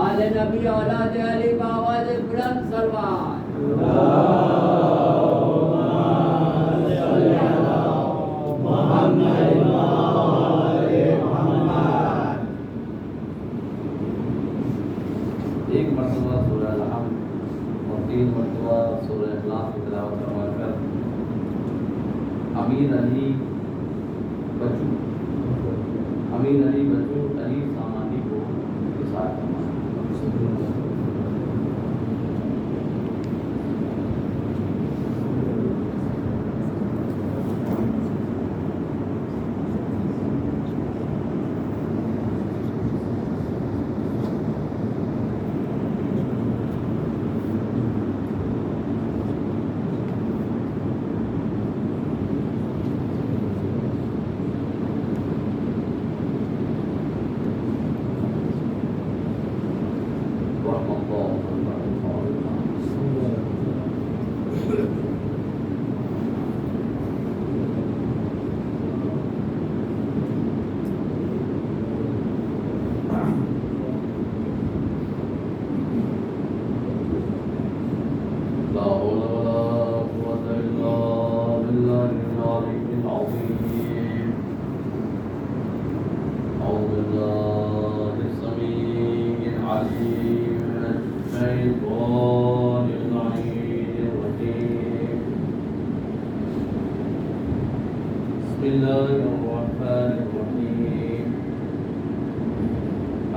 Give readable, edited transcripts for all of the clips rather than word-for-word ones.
آل نبی اولاد علی بآواز بلند سلوات ایک مرتبہ سورہ الحمد اور 3 مرتبہ سورہ اخلاص کی تلاوت کروا کر امیر علی بچو علی سامانی کو احساس فرمایا۔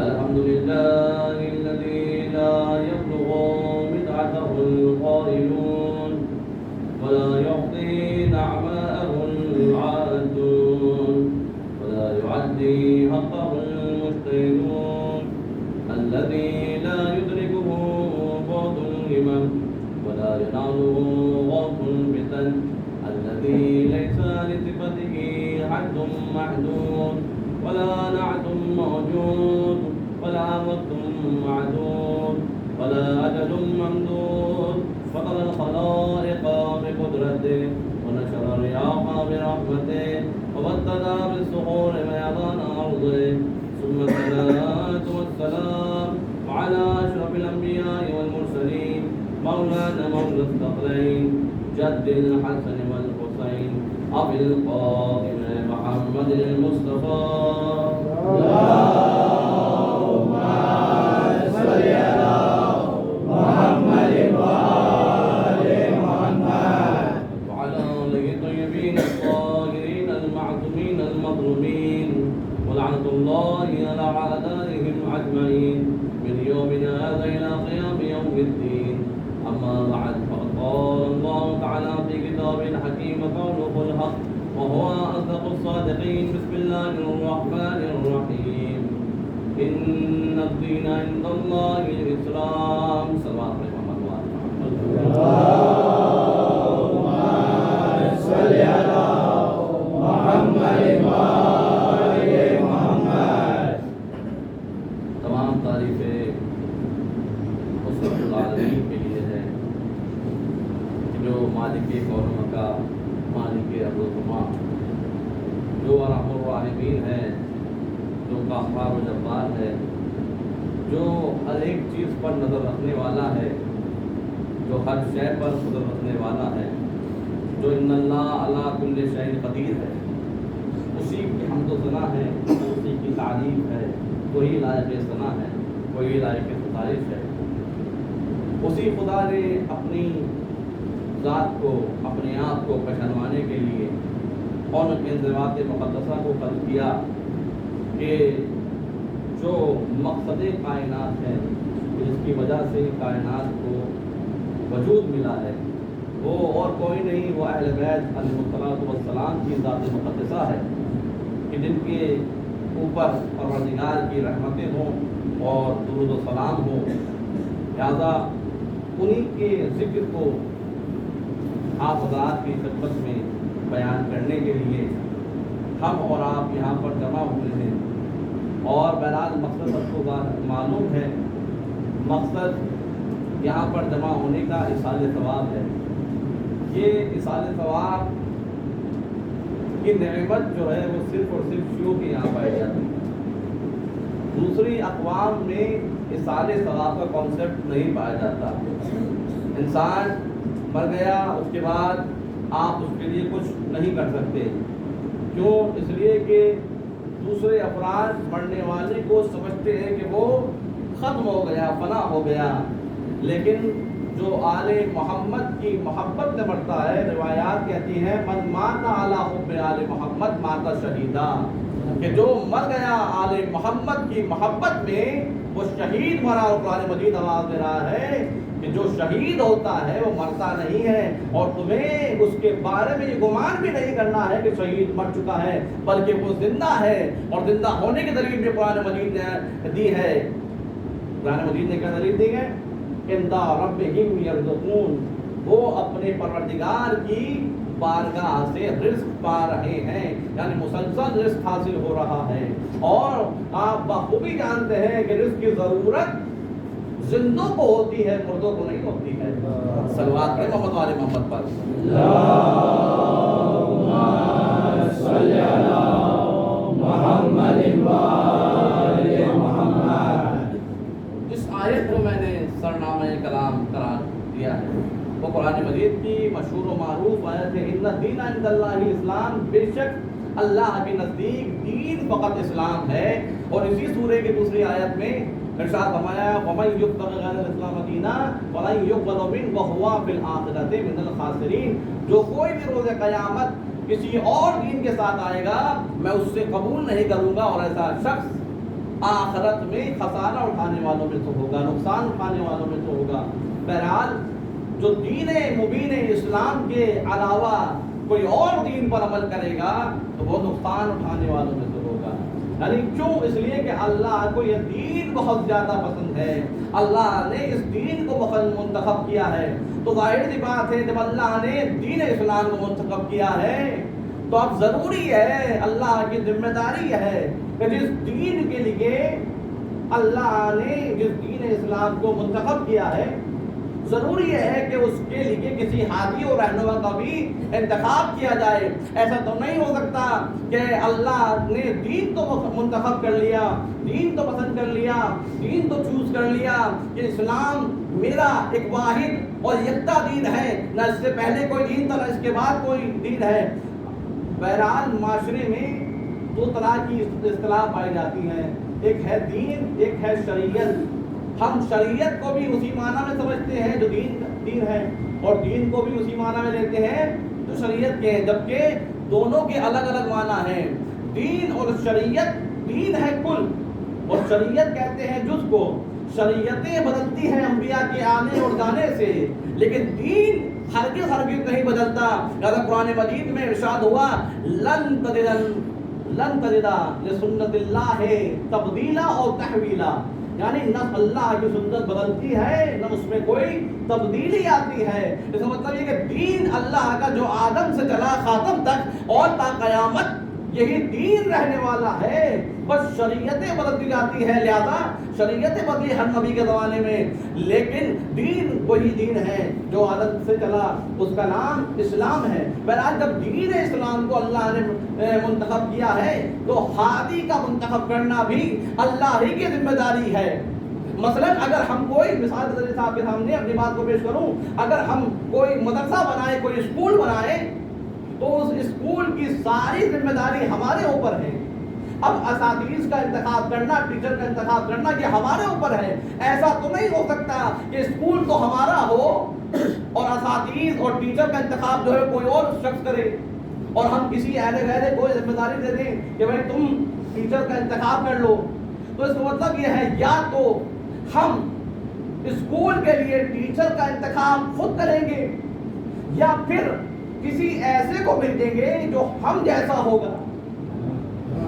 الحمد لله الذي لا يبلغ بدعته القائلون ولا يعطي نعماءه العادون ولا يعدي حقه المجتهدون الذي لا يدركه بعد الهمم ولا يناله غوث الفتن الذي ليس لصفته حد محدود ولا نعت موجود ولا وقت معدود ولا أجل ممدود فطر الخلائق بقدرته ونشر الرياح برحمته وبدد بالصخور بيضان أرضه ثم الصلاة والسلام على أشرف الأنبياء والمرسلين مولانا مولى الثقلين جد الحسن والحسين أبي القاسم محمد المصطفى اللهم صل على محمد وآل محمد وعلى آله الطيبين الطاهرين المعصومين المظلومين ولعنة الله على أعدائهم أجمعين من يومنا هذا إلى قيام يوم الدين أما بعد فقد قال الله تعالى في كتابه الحكيم قوله الحق وهو أصدق الصادقين بسم الله الرحمن الرحيم إن الدين عند الله الإسلام صلى الله عليه وسلم اللهم صل على محمد وآل محمد تمام تعریفیں اس رب العالمین کے لیے ہے جو مالک کون و مکان مالک ارض و سما جو ارحم الراحمین ہے جو قہار و جبار ہے جو ہر ایک چیز پر نظر رکھنے والا ہے جو ہر شے پر قدرت رکھنے والا ہے جو ان اللہ علی کل شیء قدیر ہے اسی کی حمد و ثنا ہے اسی کی تعریف ہے وہی لائق ثنا ہے وہی لائق ستائش ہے اسی خدا نے اپنی ذات کو اپنے آپ کو پہچانوانے کے لیے اور ان ذوات مقدسہ کو قلب کیا کہ جو مقصد کائنات ہے جس کی وجہ سے کائنات کو وجود ملا ہے وہ اور کوئی نہیں وہ اہل بیت علیہ السلام کی ذات مقدسہ ہے کہ جن کے اوپر پروردگار کی رحمتیں ہوں اور درود و سلام ہوں لہٰذا انہی کے ذکر کو آپ حضرات کی خدمت میں بیان کرنے کے لیے ہم اور آپ یہاں پر جمع ہوئے ہیں اور بہرحال مقصد سب کو معلوم ہے مقصد یہاں پر جمع ہونے کا اصال ثواب ہے یہ اصال ثواب کی نعمت جو ہے وہ صرف اور صرف شیوخ کے یہاں پائی جاتی ہے دوسری اقوام میں اصال ثواب کا کانسیپٹ نہیں پایا جاتا. انسان مر گیا اس کے بعد آپ اس کے لیے کچھ نہیں کر سکتے. کیوں؟ اس لیے کہ دوسرے افراد مرنے والے کو سمجھتے ہیں کہ وہ ختم ہو گیا، فنا ہو گیا. لیکن جو آل محمد کی محبت میں مرتا ہے، روایات کہتی ہیں من مات علی حب آل محمد مات شہیدا، کہ جو مر گیا آل محمد کی محبت میں وہ شہید مرا. اور قرآن مجید آواز دے رہا ہے کہ جو شہید ہوتا ہے وہ مرتا نہیں ہے، اور تمہیں اس کے بارے میں یہ گمان بھی نہیں کرنا ہے کہ شہید مر چکا ہے، بلکہ وہ زندہ ہے. اور زندہ ہونے کی دلیل بھی قرآن مجید نے دی ہے. قرآن مجید نے کیا دلیل دی ہے؟ عند ربہم یرزقون، وہ اپنے پروردگار کی بارگاہ سے رزق پا رہے ہیں، یعنی مسلسل رزق حاصل ہو رہا ہے. اور آپ بخوبی جانتے ہیں کہ رزق کی ضرورت زندوں کو ہوتی ہے، مردوں کو نہیں ہوتی ہے. صلوات کریں محمد والے محمد پر. اللہم صلی علی محمد وآل محمد. جس آیت کو میں نے سرنامہ کلام قرار دیا ہے وہ قرآن مجید کی مشہور و معروف آیت ہے ان الدین عند اللہ الاسلام، بے شک اللہ کے نزدیک دین فقط اسلام ہے. اور اسی سورہ کی دوسری آیت میں ارشاد فرمایا وَمَن يَبْتَغِ غَيْرَ الْإِسْلَامَ دِينًا فَلَن يُقْبَلَ مِنْهُ وَهُوَ فِي الْآخِرَةِ مِنَ الْخَاسِرِينَ. جو کوئی بھی روز قیامت کسی اور دین کے ساتھ آئے گا میں اس سے قبول نہیں کروں گا، اور ایسا شخص آخرت میں خسارہ اٹھانے والوں میں سے ہوگا، نقصان اٹھانے والوں میں سے ہوگا. بہرحال جو دین مبین اسلام کے علاوہ کوئی اور دین پر عمل کرے گا تو وہ نقصان اٹھانے والوں میں سے ہوگا. یعنی کیوں؟ اس لیے کہ اللہ کو یہ دین بہت زیادہ پسند ہے، اللہ نے اس دین کو منتخب کیا ہے. تو ظاہر سی بات ہے جب اللہ نے دین اسلام کو منتخب کیا ہے تو اب ضروری ہے، اللہ کی ذمہ داری ہے کہ جس دین کے لیے اللہ نے جس دین اسلام کو منتخب کیا ہے ضروری ہے کہ اس کے لیے کسی ہادی اور رہنما کا بھی انتخاب کیا جائے. ایسا تو نہیں ہو سکتا کہ اللہ نے دین تو منتخب کر لیا، دین تو پسند کر لیا، دین تو چوز کر لیا کہ اسلام میرا ایک واحد اور یکتا دین ہے، نہ اس سے پہلے کوئی دین تھا نہ اس کے بعد کوئی دین ہے. بہرحال معاشرے میں دو طرح کی اصطلاح پائی جاتی ہیں، ایک ہے دین، ایک ہے شریعت. ہم شریعت کو بھی اسی معنی میں سمجھتے ہیں جو دین ہے، اور دین کو بھی اسی معنی میں لیتے ہیں جو شریعت کے ہیں، جبکہ دونوں کے الگ الگ معنی ہیں. دین اور شریعت، دین ہے کل اور شریعت کہتے ہیں جز کو. شریعتیں بدلتی ہیں انبیاء کے آنے اور جانے سے، لیکن دین ہرگز نہیں بدلتا. لہذا قرآن مجید میں ارشاد ہوا لن تجد لسنت اللہ تبدیلا اور تحویلا، یعنی نہ اللہ کی سنت بدلتی ہے نہ اس میں کوئی تبدیلی آتی ہے. اس کا مطلب یہ کہ دین اللہ کا جو آدم سے چلا خاتم تک اور تا قیامت یہی دین رہنے والا ہے، بس شریعتیں بدلتی جاتی ہے. لہذا شریعتیں بدلی ہر نبی کے زمانے میں، لیکن دین وہی دین ہے جو آدم سے چلا، اس کا نام اسلام ہے. بہرحال جب دین اسلام کو اللہ نے منتخب کیا ہے تو ہادی کا منتخب کرنا بھی اللہ ہی کی ذمہ داری ہے. مثلا اگر ہم کوئی مثال صاحب کے سامنے اپنی بات کو پیش کروں، اگر ہم کوئی مدرسہ بنائیں، کوئی اسکول بنائیں تو اس اسکول کی ساری ذمہ داری ہمارے اوپر ہے. اب اساتذہ کا انتخاب کرنا، ٹیچر کا انتخاب کرنا یہ ہمارے اوپر ہے. ایسا تو نہیں ہو سکتا کہ اسکول تو ہمارا ہو اور اساتذہ اور ٹیچر کا انتخاب جو ہے کوئی اور شخص کرے اور ہم کسی اہل غیر کو ذمہ داری دے دیں کہ بھائی تم ٹیچر کا انتخاب کر لو. تو اس کا مطلب یہ ہے یا تو ہم اسکول کے لیے ٹیچر کا انتخاب خود کریں گے یا پھر کسی ایسے کو بھیجیں گے جو ہم جیسا ہوگا،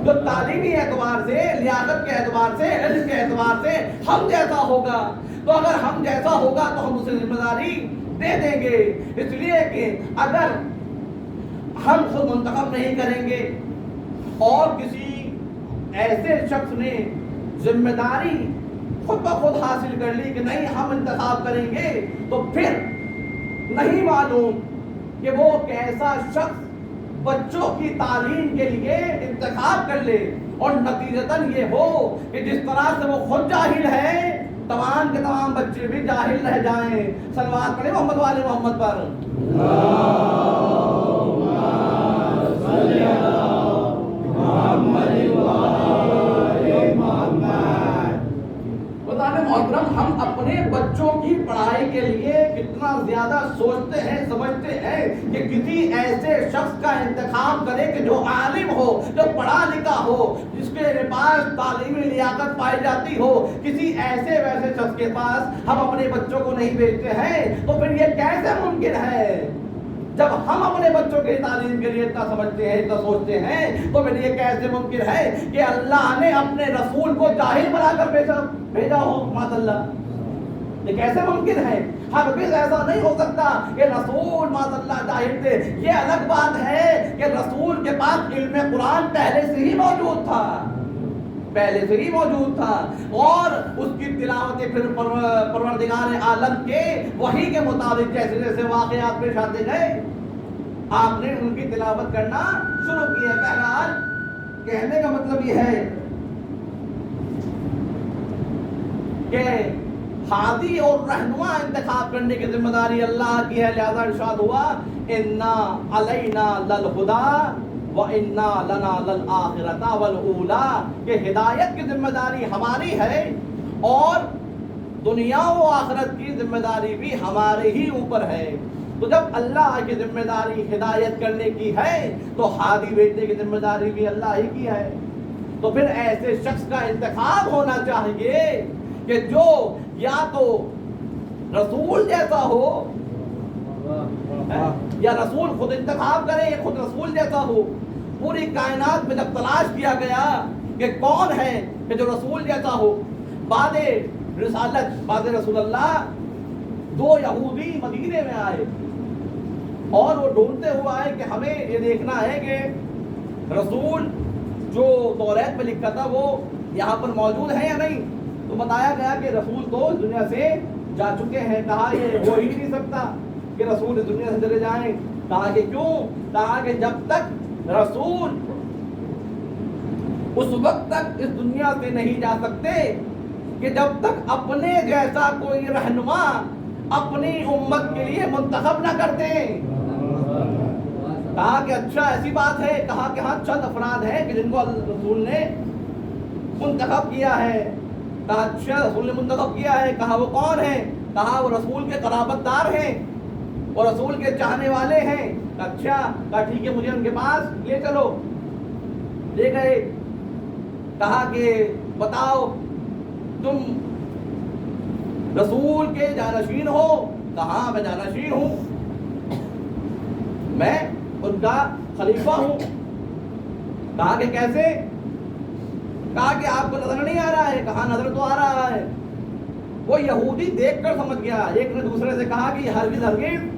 جو تعلیمی اعتبار سے، لیاقت کے اعتبار سے، علم کے اعتبار سے ہم جیسا ہوگا. تو اگر ہم جیسا ہوگا تو ہم اسے ذمہ داری دے دیں گے. اس لیے کہ اگر ہم خود منتخب نہیں کریں گے اور کسی ایسے شخص نے ذمہ داری خود بخود حاصل کر لی کہ نہیں ہم انتخاب کریں گے، تو پھر نہیں معلوم کہ وہ کیسا شخص بچوں کی تعلیم کے لیے انتخاب کر لے اور نتیجتاً یہ ہو کہ جس طرح سے وہ خود جاہل ہے تمام کے تمام بچے بھی جاہل رہ جائیں. صلوات پڑھیں محمد والے محمد پر. محترم ہم اپنے بچوں کی پڑھائی کے لیے کتنا زیادہ سوچتے ہیں سمجھتے ہیں کہ کسی ایسے شخص کا انتخاب کرے کہ جو عالم ہو, جو پڑھا لکھا ہو, جس کے پاس تعلیمی لیاقت پائی جاتی ہو. کسی ایسے ویسے شخص کے پاس ہم اپنے بچوں کو نہیں بھیجتے ہیں تو پھر یہ کیسے ممکن ہے؟ جب ہم اپنے بچوں کی تعلیم کے لیے اتنا سمجھتے ہیں اتنا سوچتے ہیں تو پھر یہ کیسے ممکن ہے کہ اللہ نے اپنے رسول کو جاہل بنا کر بھیجا ہو؟ ماشاء اللہ یہ کیسے ممکن ہے؟ ہرگز ایسا نہیں ہو سکتا کہ رسول ماشاء اللہ جاہل تھے. یہ الگ بات ہے کہ رسول کے پاس علم قرآن پہلے سے ہی موجود تھا, پہلے سے ہی موجود تھا, اور اس کی تلاوت پھر پروردگار عالم کے وحی کے مطابق جیسے جیسے واقعات پیش آتے گئے آپ نے ان کی تلاوت کرنا شروع کی ہے. بہرحال کہنے کا مطلب یہ ہے کہ ہادی اور رہنما انتخاب کرنے کی ذمہ داری اللہ کی ہے. لہذا ارشاد ہوا انا علینا للہدی وَإِنَّا لَنَا لَلْآخِرَةَ وَالْأُولَىٰ کہ ہدایت کی ذمہ داری ہماری ہے اور دنیا و آخرت کی ذمہ داری بھی ہمارے ہی اوپر ہے. تو جب اللہ کی ذمہ داری ہدایت کرنے کی ہے تو ہادی بھیجنے کی ذمہ داری بھی اللہ ہی کی ہے. تو پھر ایسے شخص کا انتخاب ہونا چاہیے کہ جو یا تو رسول جیسا ہو یا رسول خود انتخاب کرے یا خود رسول جیسا ہو. پوری کائنات میں جب تلاش کیا گیا کہ کون ہے کہ جو رسول جیسا ہو, بعد رسالت بعد رسول اللہ دو یہودی مدینے میں آئے اور وہ ڈھونڈتے ہوئے آئے کہ ہمیں یہ دیکھنا ہے کہ رسول جو توریت میں لکھا تھا وہ یہاں پر موجود ہے یا نہیں. تو بتایا گیا کہ رسول تو اس دنیا سے جا چکے ہیں. کہا یہ ہو ہی نہیں سکتا کہ رسول اس دنیا سے چلے جائیں. کہا کہ کیوں؟ کہا کہ جب تک رسول اس وقت تک اس دنیا سے نہیں جا سکتے کہ جب تک اپنے جیسا کوئی رہنما اپنی امت کے لیے منتخب نہ کرتے. کہا کہ اچھا ایسی بات ہے. کہا کہ ہاں چند افراد ہیں کہ جن کو رسول نے منتخب کیا ہے. کہا اچھا رسول نے منتخب کیا ہے. کہا وہ کون ہیں؟ کہا وہ رسول کے قرابت دار ہیں اور رسول کے چاہنے والے ہیں. اچھا کہا ٹھیک ہے مجھے ان کے پاس لے چلو. لے گئے. کہا کہ بتاؤ تم رسول کے جانشین ہو؟ کہا میں جانشین ہوں, میں ان کا خلیفہ ہوں. کہا کہ کیسے؟ کہا کہ آپ کو نظر نہیں آ رہا ہے؟ کہا نظر تو آ رہا ہے. وہ یہودی دیکھ کر سمجھ گیا. ایک نے دوسرے سے کہا کہ ہرگز ہرگز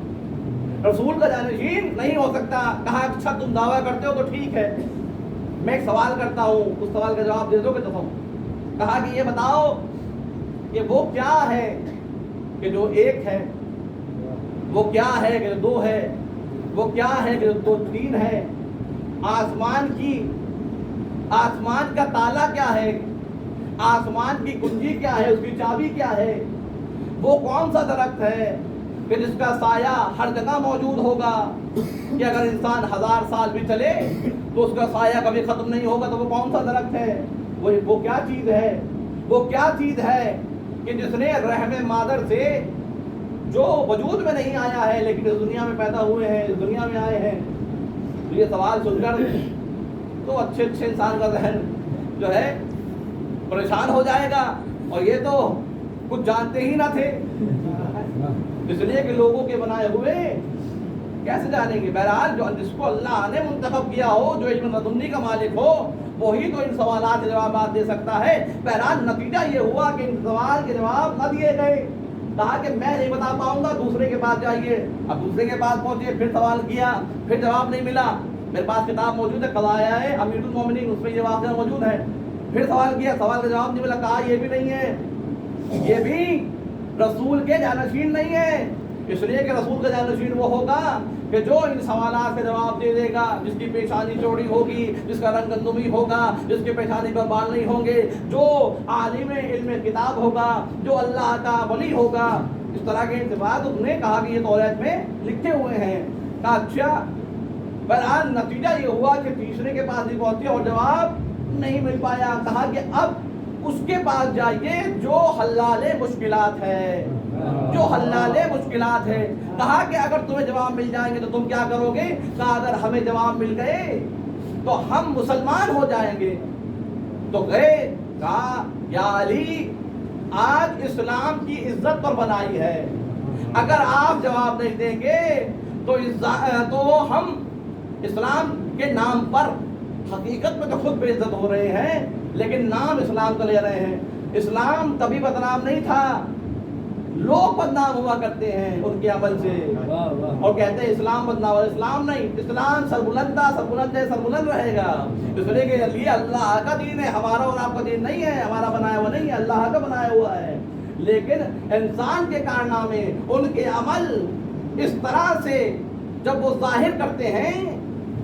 رسول کا جانشین نہیں ہو سکتا. کہا اچھا تم دعویٰ کرتے ہو تو ٹھیک ہے, میں ایک سوال کرتا ہوں, اس سوال کا جواب دے دو گے تو ہم. کہا کہ یہ بتاؤ کہ وہ کیا ہے کہ جو ایک ہے, وہ کیا ہے کہ جو دو ہے, وہ کیا ہے کہ جو دو تین ہے. آسمان کا تالا کیا ہے, آسمان کی کنجی کیا ہے, اس کی چابی کیا ہے. وہ کون سا درخت ہے کہ جس کا سایہ ہر جگہ موجود ہوگا, کہ اگر انسان 1000 سال بھی چلے تو اس کا سایہ کبھی ختم نہیں ہوگا. تو وہ کون سا درخت ہے؟ وہ کیا چیز ہے؟ وہ کیا چیز ہے کہ جس نے رحم مادر سے جو وجود میں نہیں آیا ہے لیکن اس دنیا میں پیدا ہوئے ہیں, اس دنیا میں آئے ہیں. تو یہ سوال سن کر تو اچھے انسان کا ذہن جو ہے پریشان ہو جائے گا. اور یہ تو کچھ جانتے ہی نہ تھے, اس لیے کہ لوگوں کے بنائے ہوئے کیسے جانیں گے. بہرحال جس کو اللہ نے منتخب کیا ہو, جو علم لدنی کا مالک ہو, وہی تو ان سوالات کے جوابات دے سکتا ہے. بہرحال نتیجہ یہ ہوا کہ ان سوال کے جواب نہ دیے گئے. کہا کہ میں نہیں بتا پاؤں گا, دوسرے کے پاس جائیے. اب دوسرے کے پاس پہنچے, پھر سوال کیا, پھر جواب نہیں ملا. میرے پاس کتاب موجود ہے, قضایا ہے امیر المومنین, اس میں یہ واقعہ موجود ہے. پھر سوال کیا, سوال کا جواب نہیں ملا. کہا یہ بھی نہیں ہے, یہ بھی رسول کے جانشین نہیں ہے. اس لیے کہ رسول کا جانشین وہ ہوگا کہ جو ان سوالات کا جواب دے دے گا، جس کی پیشانی چوڑی ہوگی، جس کا رنگ گندمی ہوگا، جس کے پیشانی پر بال نہیں ہوں گے، جو عالم علم کتاب ہوگا، جو اللہ کا ولی ہوگا. اس طرح کے انتفاعات انہوں نے کہا کہ یہ توریت میں لکھے ہوئے ہیں. کہا اچھا. بہرحال نتیجہ یہ ہوا کہ تیسرے کے پاس بھی پہنچے اور جواب نہیں مل پایا. کہا کہ اب اس کے پاس جائیے جو حلال مشکلات ہے، جو حلال مشکلات ہے. کہا کہ اگر تمہیں جواب مل جائیں گے تو تم کیا کرو گے؟ کہا اگر ہمیں جواب مل گئے تو ہم مسلمان ہو جائیں گے. تو گئے. کہا یا علی آج اسلام کی عزت پر بنائی ہے، اگر آپ جواب نہیں دیں گے تو ہم اسلام کے نام پر حقیقت میں تو خود بے عزت ہو رہے ہیں لیکن نام اسلام کا لے رہے ہیں. اسلام کبھی بدنام نہیں تھا، لوگ بدنام ہوا کرتے ہیں ان کے عمل سے اور کہتے ہیں اسلام بدنام. اسلام نہیں، اسلام سربلند تھا، سربلند ہے، سربلند رہے گا. اس لیے کہ یہ اللہ کا دین ہے، ہمارا اور آپ کا دین نہیں ہے، ہمارا بنایا ہوا نہیں ہے، اللہ کا بنایا ہوا ہے. لیکن انسان کے کارنامے، ان کے عمل اس طرح سے جب وہ ظاہر کرتے ہیں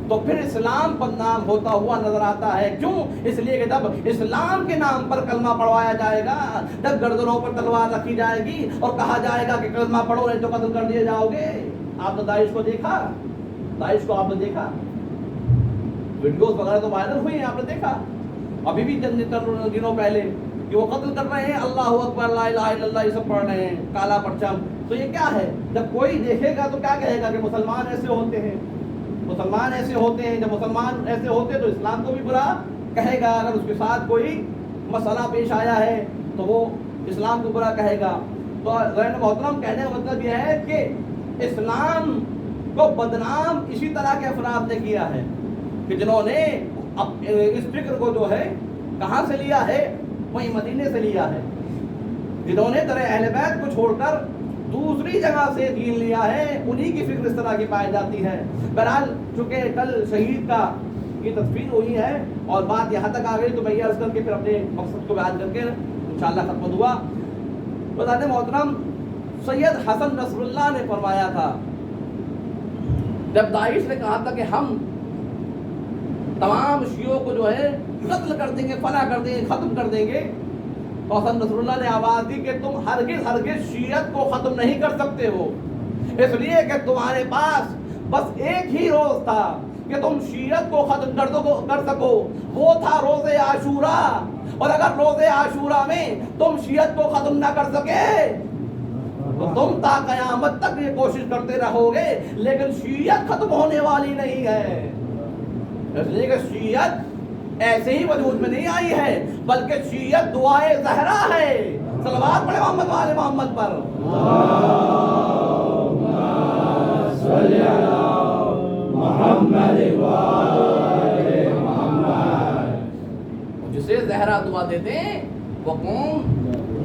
تو پھر اسلام بدنام ہوتا ہوا نظر آتا ہے. کیوں؟ اس لیے کہ جب اسلام کے نام پر کلمہ پڑھوایا جائے گا، جب گردنوں پر تلوار رکھی جائے گی اور کہا جائے گا کہ کلمہ پڑھو نہیں تو قتل کر دیے جاؤ گے. آپ نے داعش کو دیکھا، داعش کو آپ نے دیکھا، ویڈیوز وغیرہ تو وائرل ہوئی ہیں، آپ نے دیکھا ابھی بھی دنوں پہلے کہ وہ قتل کر رہے ہیں، اللہ اکبر لا الہ الا اللہ یہ سب پڑھ رہے ہیں، کالا پرچم. تو یہ کیا ہے؟ جب کوئی دیکھے گا تو کیا کہے گا کہ مسلمان ایسے ہوتے ہیں، مسلمان ایسے ہوتے ہیں. جب مسلمان ایسے ہوتے تو اسلام کو بھی برا کہے گا. اگر اس کے ساتھ کوئی مسئلہ پیش آیا ہے تو وہ اسلام کو برا کہے گا. تو غیر محترم کہنے کا مطلب یہ ہے کہ اسلام کو بدنام اسی طرح کے افراد نے کیا ہے کہ جنہوں نے اس فکر کو جو ہے کہاں سے لیا ہے؟ وہی مدینے سے لیا ہے. جنہوں نے در اہل بیت کو چھوڑ کر دوسری جگہ سے دین لیا ہے، انہی کی فکر اس طرح کی پائی جاتی ہے. بہرحال چونکہ کل شہید کا یہ تدفین ہوئی ہے اور بات یہاں تک آ گئی تو میں یہ عرض کر کے پھر اپنے مقصد کو بیان کر کے انشاءاللہ ختم ہوا. بذات محترم سید حسن نصر اللہ نے فرمایا تھا جب داعش نے کہا تھا کہ ہم تمام شیعوں کو جو ہے قتل کر دیں گے، فنا کر دیں گے، ختم کر دیں گے، تو حسن نصر اللہ نے آواز دی کہ تم ہرگز شیعت کو ختم نہیں کر سکتے ہو، اس لیے کہ تمہارے پاس بس ایک ہی روز تھا کہ تم شیعت کو ختم کر سکو، وہ تھا روز عاشوراء. اور اگر روز عاشوراء میں تم شیعت کو ختم نہ کر سکے تو تم تا قیامت تک یہ کوشش کرتے رہو گے لیکن شیعت ختم ہونے والی نہیں ہے. اس لیے کہ شیعت ایسے ہی وجود میں نہیں آئی ہے بلکہ شیعت دعائے زہرا ہے. صلوات پڑھے محمد وآل محمد پر. صلی علی محمد وآل محمد. جسے زہرا دعا دیتے ہیں وہ قوم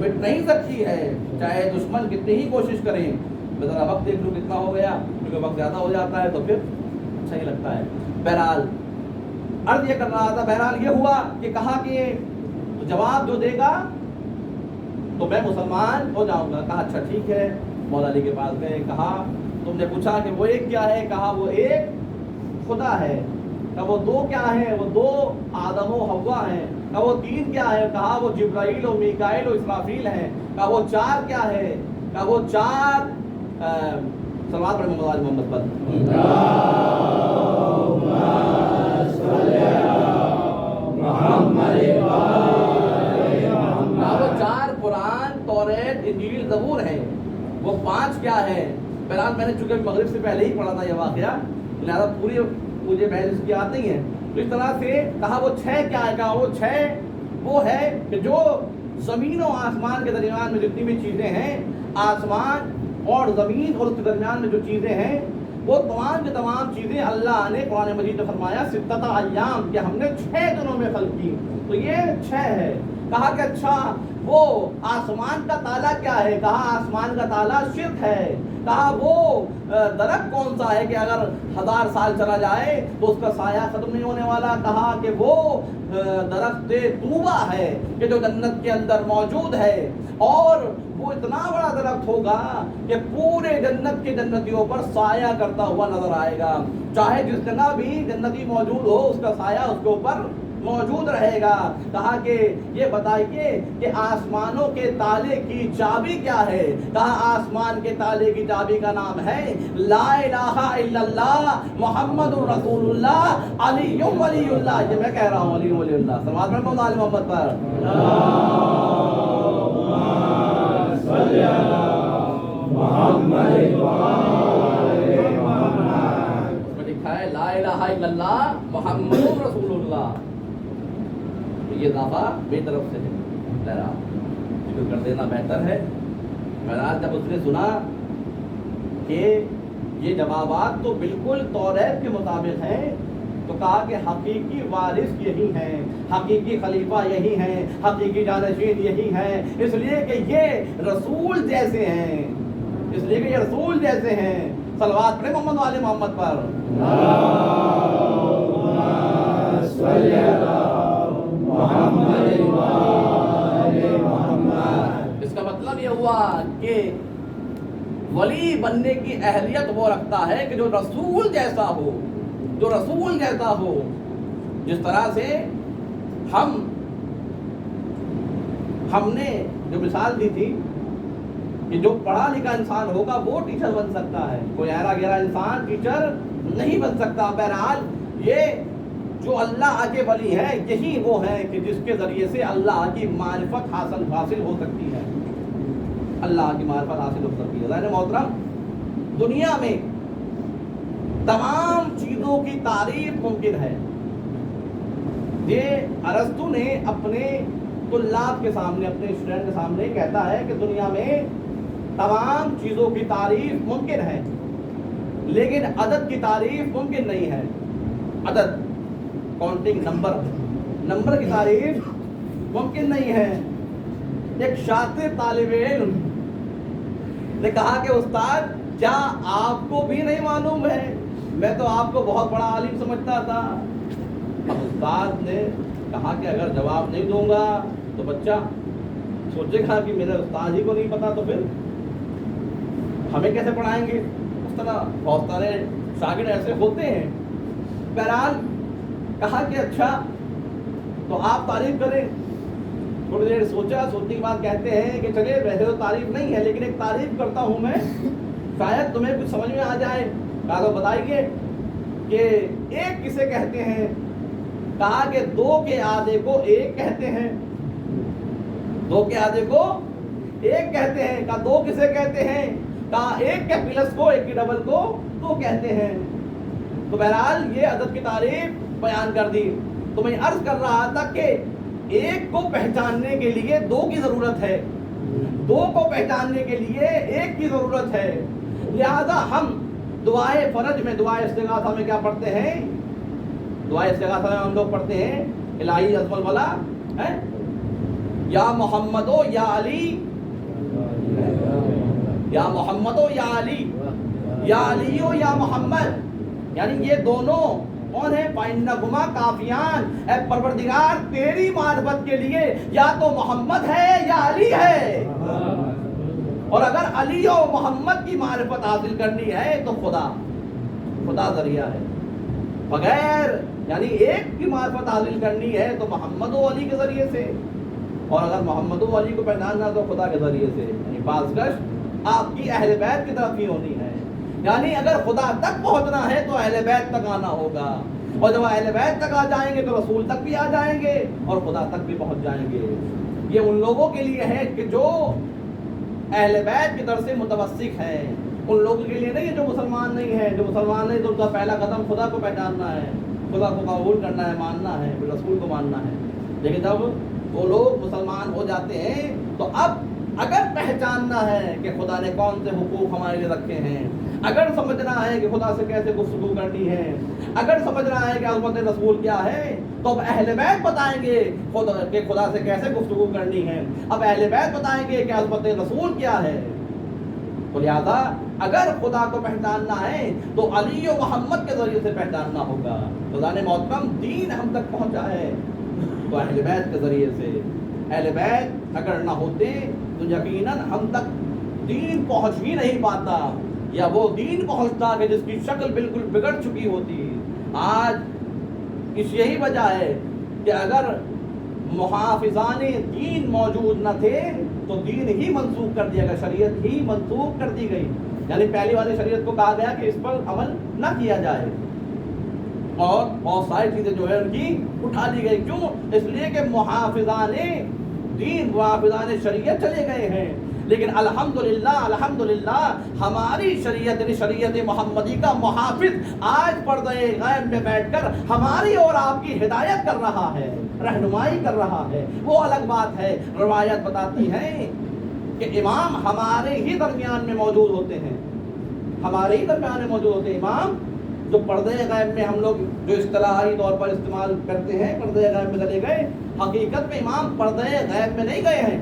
مٹ نہیں سکتی ہے چاہے دشمن کتنی ہی کوشش کریں. میں ذرا وقت دیکھ لوں کتنا ہو گیا کیونکہ وقت زیادہ ہو جاتا ہے تو پھر اچھا ہی لگتا ہے. بہرحال عرض یہ کر رہا تھا، بہرحال یہ ہوا کہ کہا کہ جواب جو دے گا تو میں مسلمان ہو جاؤں گا. کہا اچھا ٹھیک ہے. مولا علی کے پاس گئے. کہا تم نے پوچھا کہ وہ ایک کیا ہے؟ کہا وہ ایک خدا ہے. کہا وہ دو کیا ہے؟ وہ دو آدم و حوا ہیں. کہا وہ تین کیا ہے؟ کہا وہ جبرائیل و میکائیل و اسرافیل ہیں. کہا وہ چار کیا ہے؟ کہا وہ چار صلوات پڑھیں محمد محمد پر. وہ چار قرآن، توریت، انجیل، زبور ہیں. وہ پانچ کیا ہے؟ بہرحال میں نے چونکہ مغرب سے پہلے ہی پڑھا تھا یہ واقعہ لہٰذا پوری مجھے بحث اس کی آتی ہیں. تو اس طرح سے کہا وہ چھ کیا ہے؟ کہا وہ چھ وہ ہے کہ جو زمین و آسمان کے درمیان میں جتنی بھی چیزیں ہیں، آسمان اور زمین اور اس کے درمیان میں جو چیزیں ہیں وہ تمام کی تمام چیزیں اللہ نے قرآن مجید میں فرمایا ستۃ ایام کہ ہم نے 6 دنوں میں خلق کی. تو یہ 6 ہے. کہا کہ اچھا وہ آسمان کا تالا کیا ہے؟ کہا آسمان کا تالا شرک ہے۔ کہا وہ درخت کون سا ہے کہ اگر 1000 سال چلا جائے تو اس کا سایہ ختم نہیں ہونے والا؟ کہا کہ وہ درخت طوبہ ہے کہ جو جنت کے اندر موجود ہے، اور وہ اتنا بڑا درخت ہوگا کہ پورے جنت کے جنتیوں پر سایہ کرتا ہوا نظر آئے گا، چاہے جس جگہ بھی جنتی موجود ہو اس کا سایہ اس کے اوپر موجود رہے گا۔ کہا کہ یہ بتائیے کہ آسمانوں کے تالے کی چابی کیا ہے؟ کہا آسمان کے تالے کی چابی کا نام ہے لا الہ الا اللہ محمد رسول اللہ علی ولی اللہ۔ یہ میں کہہ رہا ہوں، علی ولی اللہ۔ سلوات پڑھیں مولا محمد پر۔ صلی علی محمد اس میں لکھا ہے لا الہ الا اللہ محمد رسول اللہ۔ یہ اضافہ میری طرف سے ہے، ذرا ذکر کر دینا بہتر ہے۔ بہرحال جب اس نے سنا کہ یہ جوابات تو بالکل توریت کے مطابق ہیں، تو کہا کہ حقیقی وارث یہی ہیں، حقیقی خلیفہ یہی ہیں، حقیقی جانشین یہی ہیں، اس لیے کہ یہ رسول جیسے ہیں، اس لیے کہ یہ رسول جیسے ہیں۔ صلوات پڑھیں محمد والے محمد پر۔ صلی علی محمد محمد۔ اس کا مطلب یہ ہوا کہ ولی بننے کی اہلیت وہ رکھتا ہے کہ جو رسول جیسا ہو، جو رسول جیسا ہو۔ جس طرح سے ہم نے جو مثال دی تھی کہ جو پڑھا لکھا انسان ہوگا وہ ٹیچر بن سکتا ہے، کوئی ایرا گیرا انسان ٹیچر نہیں بن سکتا۔ بہرحال یہ جو اللہ کے ولی ہے یہی وہ ہے کہ جس کے ذریعے سے اللہ کی معرفت حاصل ہو سکتی ہے، اللہ کی معرفت حاصل ہو سکتی ہے۔ ذرا محترم، دنیا میں تمام چیزوں کی تعریف ممکن ہے۔ یہ ارسطو نے اپنے طلاب کے سامنے، اپنے اسٹوڈنٹ کے سامنے کہتا ہے کہ دنیا میں تمام چیزوں کی تعریف ممکن ہے، لیکن عدد کی تعریف ممکن نہیں ہے۔ عدد، کاؤنٹنگ، نمبر کی تعریف ممکن نہیں ہے۔ ایک شاطر طالب علم نے کہا کہ استاد کیا آپ کو بھی نہیں معلوم ہے؟ میں تو آپ کو بہت بڑا عالم سمجھتا تھا۔ اب استاد نے کہا کہ اگر جواب نہیں دوں گا تو بچہ سوچے گا کہ میرے استاد ہی کو نہیں پتا، تو پھر ہمیں کیسے پڑھائیں گے؟ اس طرح بہت سارے شاگرد ایسے ہوتے ہیں۔ بہرحال کہا کہ اچھا تو آپ تعریف کریں۔ تھوڑی دیر سوچا، سوچنے کے بعد کہتے ہیں کہ چلیے ویسے تو تعریف نہیں ہے لیکن ایک تعریف کرتا ہوں میں، شاید تمہیں کچھ سمجھ میں آ جائے۔ کہا تو بتائیے کہ ایک کسے کہتے ہیں؟ کہا کہ 2 کے آدھے کو 1 کہتے ہیں، 2 کے آدھے کو 1 کہتے ہیں۔ کہا 2 کسے کہتے ہیں؟ کہا 1 کے پلس کو، 1 کی ڈبل کو 2 کہتے ہیں۔ تو بہرحال یہ عدد کی تعریف بیان کر دی۔ تو میں عرض کر رہا تھا کہ 1 کو پہچاننے کے لیے 2 کی ضرورت ہے، 2 کو پہچاننے کے لیے 1 کی ضرورت ہے۔ لہذا ہم دعائے فرج میں، دعائے استغاثہ میں کیا پڑھتے ہیں؟ دعائے استغاثہ میں ہم لوگ پڑھتے ہیں الہی عظم الولا یا محمدو یا علی، یا محمدو یا علی، یا علیو یا محمد، یعنی یہ دونوں کون ہے؟ فَإِنَّكُمَا کافیان، اے پروردگار تیری معرفت کے لیے یا تو محمد ہے یا علی ہے، اور اگر علی و محمد کی معرفت حاصل کرنی ہے تو خدا ذریعہ ہے، بغیر یعنی ایک کی معرفت حاصل کرنی ہے تو محمد و علی کے ذریعے سے، اور اگر محمد و علی کو پہچاننا تو خدا کے ذریعے سے، یعنی بازگشت آپ کی اہل بیت کی طرف ہی ہونی ہے۔ یعنی اگر خدا تک پہنچنا ہے تو اہل بیت تک آنا ہوگا، اور جب اہل بیت تک آ جائیں گے تو رسول تک بھی آ جائیں گے اور خدا تک بھی پہنچ جائیں گے۔ یہ ان لوگوں کے لیے ہے کہ جو اہل بیت کی طرف سے متوسک ہیں، ان لوگوں کے لیے نہیں ہے جو مسلمان نہیں ہے۔ جو مسلمان نہیں تو ان کا پہلا قدم خدا کو پہچاننا ہے، خدا کو قبول کرنا ہے، ماننا ہے، پھر رسول کو ماننا ہے۔ لیکن جب وہ لوگ مسلمان ہو جاتے ہیں تو اب اگر پہچاننا ہے کہ خدا نے کون سے حقوق ہمارے لیے رکھے ہیں، اگر سمجھنا ہے کہ خدا سے کیسے گفتگو کرنی ہے، اگر سمجھنا ہے کہ عظمت رسول کیا ہے، تو اب اہل بیت بتائیں گے خدا سے کیسے گفتگو کرنی ہے، اب اہل بیت بتائیں گے کہ عظمت رسول کیا ہے۔ تو لہذا اگر خدا کو پہچاننا ہے تو علی و محمد کے ذریعے سے پہچاننا ہوگا۔ خدا نے محترم دین ہم تک پہنچا ہے تو اہل بیت کے ذریعے سے، اہل بیت اگر نہ ہوتے تو یقیناً ہم تک دین پہنچ ہی نہیں پاتا، یا وہ دین پہنچتا کہ جس کی شکل بالکل بگڑ چکی ہوتی۔ آج اس یہی وجہ ہے کہ اگر محافظان دین موجود نہ تھے تو دین ہی منسوخ کر دیا گیا، شریعت ہی منسوخ کر دی گئی، یعنی پہلی والی شریعت کو کہا گیا کہ اس پر عمل نہ کیا جائے، اور بہت ساری چیزیں جو ہے ان کی اٹھا لی گئی۔ کیوں؟ اس لیے کہ محافظان دین، محافظان شریعت چلے گئے ہیں۔ لیکن الحمدللہ ہماری شریعت یعنی شریعت محمدی کا محافظ آج پردہ غیب میں بیٹھ کر ہماری اور آپ کی ہدایت کر رہا ہے، رہنمائی کر رہا ہے، وہ الگ بات ہے۔ روایت بتاتی ہے کہ امام ہمارے ہی درمیان میں موجود ہوتے ہیں، ہمارے ہی درمیان میں موجود ہوتے ہیں امام، جو پردے غیب میں ہم لوگ جو اصطلاحی طور پر استعمال کرتے ہیں پردے غیب میں چلے گئے، حقیقت میں امام پردے غیب میں نہیں گئے ہیں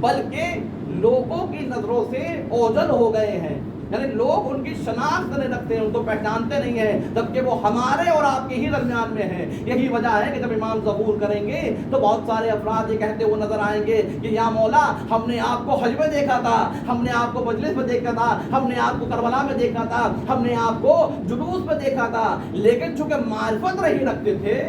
بلکہ لوگوں کی نظروں سے اوجھل ہو گئے ہیں، یعنی لوگ ان کی شناخت نہیں رکھتے ہیں، ان کو پہچانتے نہیں ہیں، جبکہ وہ ہمارے اور آپ کے ہی درمیان میں ہیں۔ یہی وجہ ہے کہ جب امام ظہور کریں گے تو بہت سارے افراد یہ کہتے ہوئے نظر آئیں گے کہ یا مولا ہم نے آپ کو حج میں دیکھا تھا، ہم نے آپ کو مجلس میں دیکھا تھا، ہم نے آپ کو کربلا میں دیکھا تھا، ہم نے آپ کو جلوس میں دیکھا تھا، لیکن چونکہ معرفت نہیں رکھتے تھے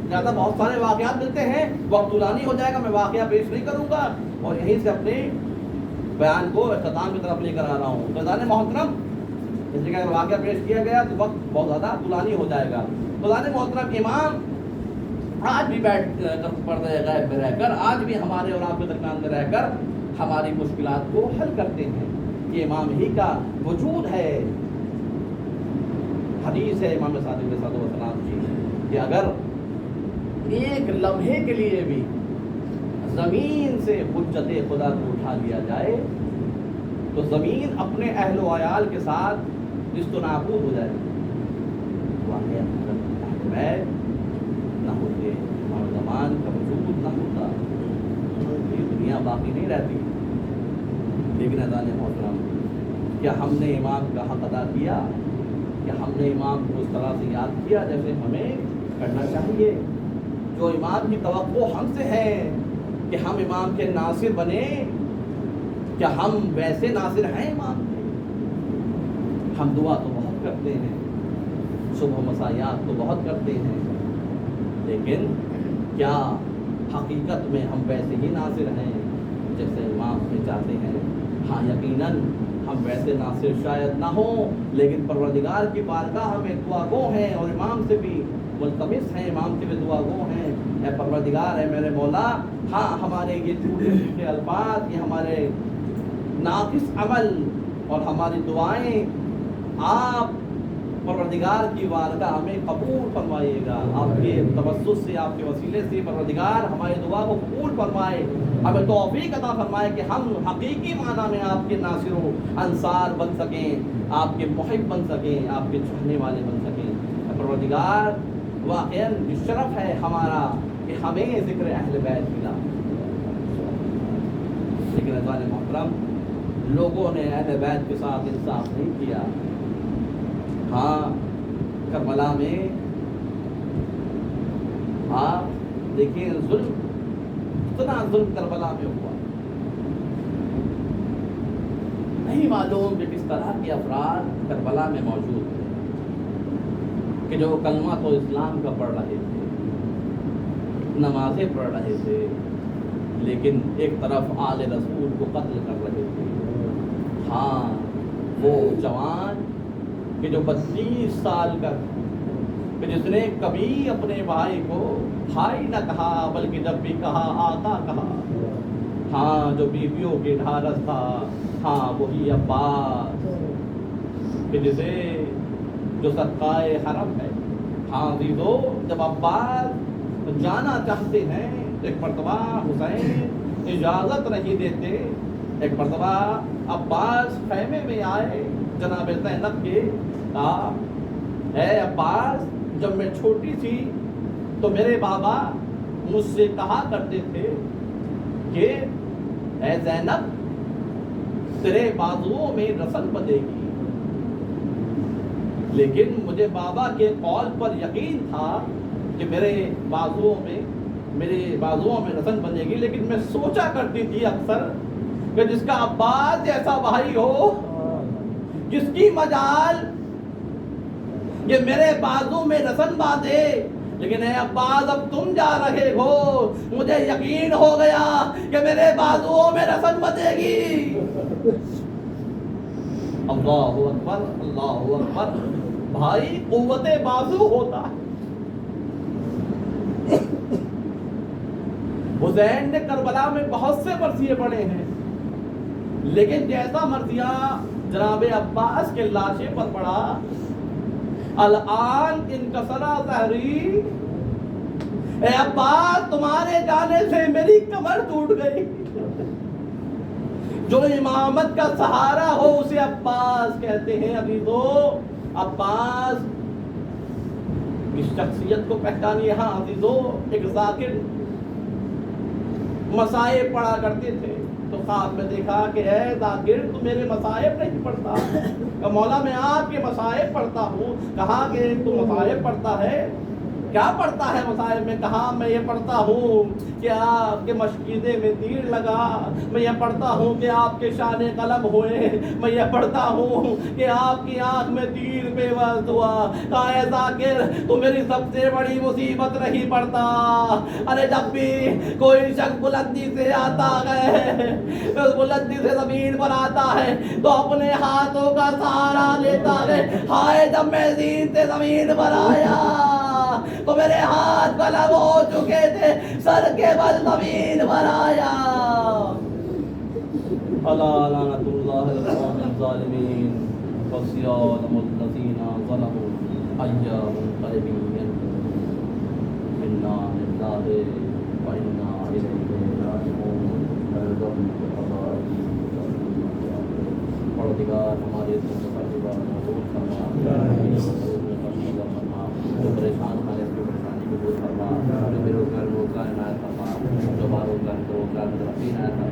زیادہ بہت سارے واقعات ملتے ہیں، وقت طولانی ہو جائے گا، میں واقعہ پیش نہیں کروں گا، اور یہیں سے اپنے بیان کو اختتام کی طرف لے کر آ رہا ہوں۔ فیضان محترم، اس لیے کہ واقعہ پیش کیا گیا تو وقت بہت زیادہ طولانی ہو جائے گا۔ فیضان محترم، امام آج بھی بیٹھ کر پردہ غیب میں رہ کر، آج بھی ہمارے اور آپ کے درمیان میں رہ کر ہماری مشکلات کو حل کرتے ہیں، یہ امام ہی کا وجود ہے۔ حدیث ہے امام صادق علیہ السلام کی کہ اگر ایک لمحے کے لیے بھی زمین سے حجت خدا کو اٹھا لیا جائے تو زمین اپنے اہل و عیال کے ساتھ نیست و نابود ہو جائے۔ واقعہ اہل بیت نہ ہوتے، امام زمان کا وجود نہ ہوتا، یہ دنیا باقی نہیں رہتی۔ لیکن اذان محترم، کیا ہم نے امام کا حق ادا کیا؟ کیا ہم نے امام کو اس طرح سے یاد کیا جیسے ہمیں کرنا چاہیے؟ جو امام کی توقع ہم سے ہے کہ ہم امام کے ناصر بنے، کیا ہم ویسے ناصر ہیں امام کے؟ ہم دعا تو بہت کرتے ہیں، صبح مسایات تو بہت کرتے ہیں، لیکن کیا حقیقت میں ہم ویسے ہی ناصر ہیں جیسے امام سے چاہتے ہیں؟ ہاں یقیناً ہم ویسے ناصر شاید نہ ہوں، لیکن پروردگار کی بارگاہ ہمیں دعا گو ہیں، اور امام سے بھی ملتمس ہیں، امام سے بھی دعا گو ہیں، اے پروردگار، اے میرے مولا، ہاں ہمارے یہ ٹوٹے پھوٹے الفاظ، یہ ہمارے ناقص عمل اور ہماری دعائیں آپ پروردگار کی بارگاہ ہمیں قبول فرمائیے گا، آپ کے توسط سے، آپ کے وسیلے سے پروردگار ہماری دعا کو قبول فرمائے، ہمیں توفیق عطا فرمائے کہ ہم حقیقی معنی میں آپ کے ناصر و انصار بن سکیں، آپ کے محب بن سکیں، آپ کے چاہنے والے بن سکیں۔ پروردگار واقعاً شرف ہے ہمارا کہ ہمیں ذکر اہل بیت ملا، لیکن عزیزان محترم، لوگوں نے اہل بیت کے ساتھ انصاف نہیں کیا۔ ہاں کربلا میں آپ دیکھیں ظلم، اتنا ظلم کربلا میں ہوا، نہیں معلوم کہ کس طرح کے افراد کربلا میں موجود تھے کہ جو کلمہ تو اسلام کا پڑھ رہے تھے، نمازیں پڑھ رہے تھے، لیکن ایک طرف آل رسول کو قتل کر رہے تھے۔ ہاں وہ جوان کہ جو 32 سال کا کہ جس نے کبھی اپنے بھائی کو بھائی نہ کہا بلکہ جب بھی کہا آقا کہا، ہاں جو بیویوں کے ڈھارس تھا، ہاں وہی عباس کہ جسے جو صدقائے حرم ہے۔ ہاں عزیزو، جب عباس جانا چاہتے ہیں ایک مرتبہ حسین اجازت نہیں دیتے، ایک مرتبہ عباس خیمے میں آئے جناب زینب کے، کہا اے عباس، جب میں چھوٹی سی تو میرے بابا مجھ سے کہا کرتے تھے کہ اے زینب تیرے بازوؤں میں رسن بندھے گی، لیکن مجھے بابا کے قول پر یقین تھا کہ میرے بازوؤں میں رسن بندھے گی، لیکن میں سوچا کرتی تھی اکثر کہ جس کا عباس جیسا بھائی ہو، جس کی مجال یہ میرے بازو میں رسن باندھے، لیکن اے عباس اب تم جا رہے ہو، مجھے یقین ہو گیا کہ میرے بازوؤں میں رسن بندھے گی۔ اللہ اکبر، اللہ اکبر۔ بھائی قوت بازو ہوتا ہے۔ حسین نے کربلا میں بہت سے مرثیے پڑھے ہیں، لیکن جیسا مرثیہ جناب عباس کے لاشے پر پڑا، الان انکسر ظہری، اے عباس تمہارے جانے سے میری کمر ٹوٹ گئی۔ جو امامت کا سہارا ہو اسے عباس کہتے ہیں۔ عزیزو، عباس کی شخصیت کو پہچانیے۔ ہاں عزیزو، ایک ذاکر مصائب پڑھا کرتے تھے، تو خواب میں دیکھا کہ اے ذاکر تو میرے مصائب نہیں پڑھتا۔ کہ مولا میں آپ کے مصائب پڑھتا ہوں۔ کہا کہ تو مصائب پڑھتا ہے، کیا پڑھتا ہے مصائب میں؟ کہا میں یہ پڑھتا ہوں کہ آپ کے مشکیزے میں تیر لگا، میں یہ پڑھتا ہوں کہ آپ کے شان قلم ہوئے، میں یہ پڑھتا ہوں کہ آپ کی آنکھ میں تیر پیوست ہوا۔ کہا اے ذاکر تو میری سب سے بڑی مصیبت نہیں پڑتا۔ ارے جب بھی کوئی شخص بلندی سے آتا ہے، بلندی سے زمین پر آتا ہے تو اپنے ہاتھوں کا سہارا لیتا ہے۔ ہائے جب میں زین سے زمین پر آیا تو میرے ہاتھ قلم ہو چکے تھے، سر کے بل زمین پر آیا۔ الا لعنۃ اللہ علی القوم الظالمین وسیعلم الذین ظلموا ایام منقلبین انا للہ وانا الیہ راجعون۔ پروردگار ہمارے پروردگار قبول فرما، جو پریشان ہمارے اپنی پریشانی کو دور فرما، جو بے روزگار روزگار عنایت فرما، جو باروزگار کو روزگار میں ترقی عنایت فرما۔